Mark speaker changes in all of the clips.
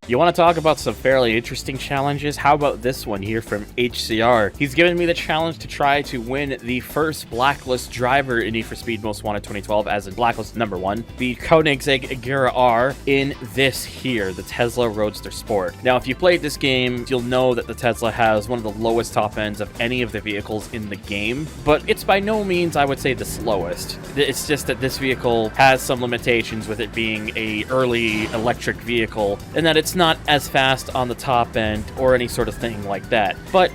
Speaker 1: You want to talk about some fairly interesting challenges? How about this one here from HCR? He's given me the challenge to try to win the first Blacklist driver in Need for Speed Most Wanted 2012, as in Blacklist number 1, the Koenigsegg Agera R in this here, the Tesla Roadster Sport. Now, if you played this game, you'll know that the Tesla has one of the lowest top ends of any of the vehicles in the game, but it's by no means, I would say, the slowest. It's just that this vehicle has some limitations with it being a early electric vehicle, and that it's not as fast on the top end or any sort of thing like that. But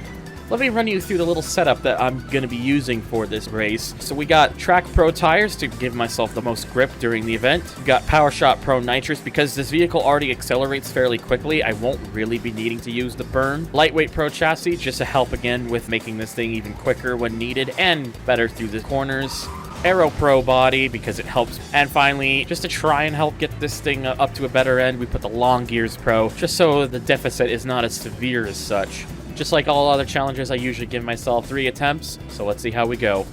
Speaker 1: let me run you through the little setup that I'm going to be using for this race. So we got Track Pro tires to give myself the most grip during the event. We got Power Shot Pro nitrous because this vehicle already accelerates fairly quickly. I won't really be needing to use the burn. Lightweight Pro chassis just to help again with making this thing even quicker when needed and better through the corners. Aero Pro body because it helps. And finally, just to try and help get this thing up to a better end, we put the Long Gears Pro just so the deficit is not as severe as such. Just like all other challenges, I usually give myself 3 attempts, so let's see how we go.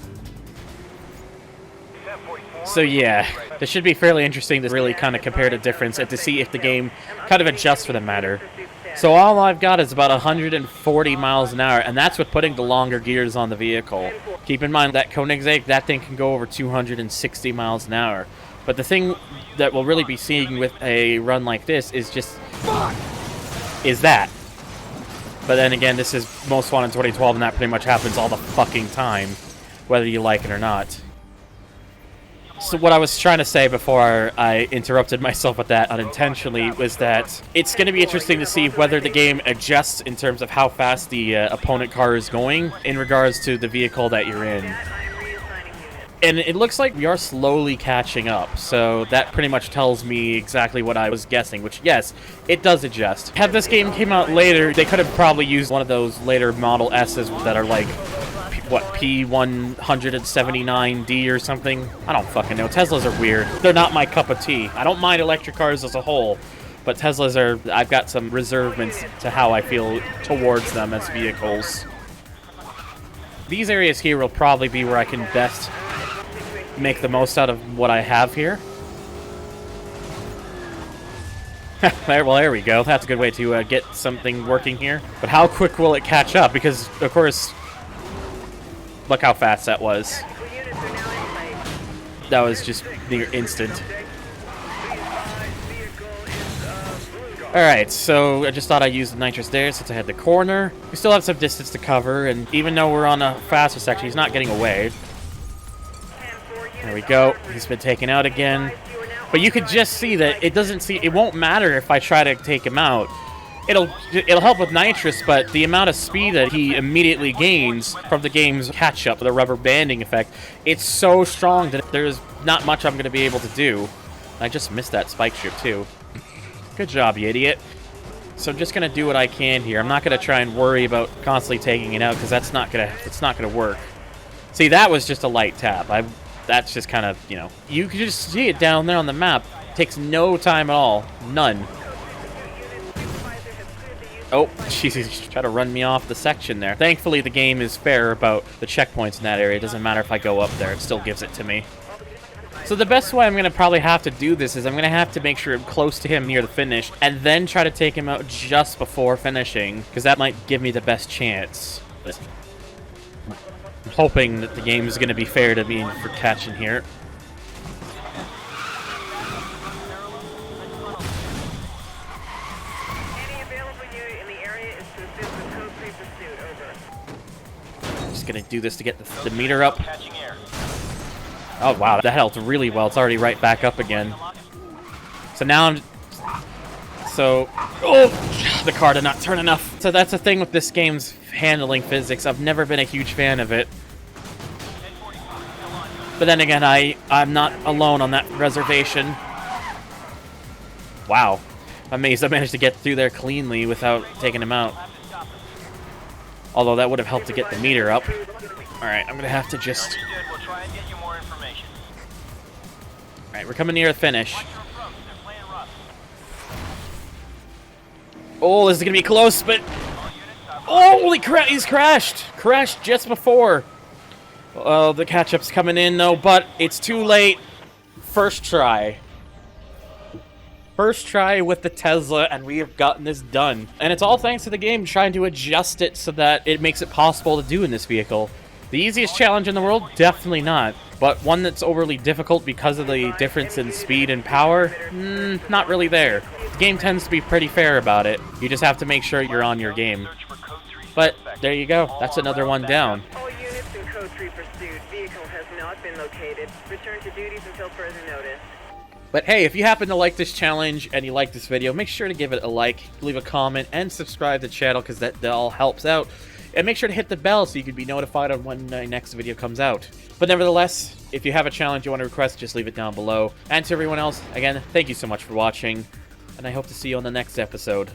Speaker 1: So yeah, this should be fairly interesting to really kind of compare the difference and to see if the game kind of adjusts for the matter. So all I've got is about 140 miles an hour, and that's with putting the longer gears on the vehicle. Keep in mind that Koenigsegg, that thing can go over 260 miles an hour. But the thing that we'll really be seeing with a run like this is just... is that. But then again, this is Most Wanted 2012, and that pretty much happens all the fucking time, whether you like it or not. So what I was trying to say before I interrupted myself with that unintentionally was that it's going to be interesting to see whether the game adjusts in terms of how fast the opponent car is going in regards to the vehicle that you're in. And it looks like we are slowly catching up, so that pretty much tells me exactly what I was guessing, which, yes, it does adjust. Had this game came out later, they could have probably used one of those later Model S's that are like, what, P179D or something? I don't fucking know. Teslas are weird. They're not my cup of tea. I don't mind electric cars as a whole, but Teslas are, I've got some reservations to how I feel towards them as vehicles. These areas here will probably be where I can best make the most out of what I have here. Well, there we go. That's a good way to get something working here. But how quick will it catch up? Because, of course, look how fast that was. That was just near instant. Alright, so I just thought I'd use the nitrous there since I had the corner. We still have some distance to cover, and even though we're on a faster section, he's not getting away. There we go. He's been taken out again. But you could just see that it won't matter if I try to take him out. It'll help with nitrous, but the amount of speed that he immediately gains from the game's catch-up, the rubber banding effect, it's so strong that there's not much I'm going to be able to do. I just missed that spike strip, too. Good job, you idiot. So I'm just going to do what I can here. I'm not going to try and worry about constantly taking it out, because it's not going to work. See, that was just a light tap. That's just kind of, you know, you can just see it down there on the map. It takes no time at all. None. Oh, jeez, try to run me off the section there. Thankfully, the game is fair about the checkpoints in that area. It doesn't matter if I go up there. It still gives it to me. So the best way I'm going to probably have to do this is I'm going to have to make sure I'm close to him near the finish and then try to take him out just before finishing, because that might give me the best chance. I'm hoping that the game is going to be fair to me for catching here. Just going to do this to get the meter up. Oh, wow, that helped really well. It's already right back up again. So now oh, the car did not turn enough. So that's the thing with this game's handling physics. I've never been a huge fan of it. But then again, I'm not alone on that reservation. Wow. I'm amazed I managed to get through there cleanly without taking him out. Although that would have helped to get the meter up. Alright, I'm going to have to just... Alright, we're coming near the finish. Oh, this is gonna be close, but... Oh, holy crap, he's crashed! Crashed just before. Oh, the catch-up's coming in, though, but it's too late. First try. First try with the Tesla, and we have gotten this done. And it's all thanks to the game trying to adjust it so that it makes it possible to do in this vehicle. The easiest challenge in the world? Definitely not. But one that's overly difficult because of the difference in speed and power? Not really there. The game tends to be pretty fair about it. You just have to make sure you're on your game. But there you go. That's another one down.
Speaker 2: All units in code 3 pursuit. Vehicle has not been located. Return to duties until further notice.
Speaker 1: But hey, if you happen to like this challenge and you like this video, make sure to give it a like, leave a comment, and subscribe to the channel because that all helps out. And make sure to hit the bell so you can be notified on when the next video comes out. But nevertheless, if you have a challenge you want to request, just leave it down below. And to everyone else, again, thank you so much for watching, and I hope to see you on the next episode.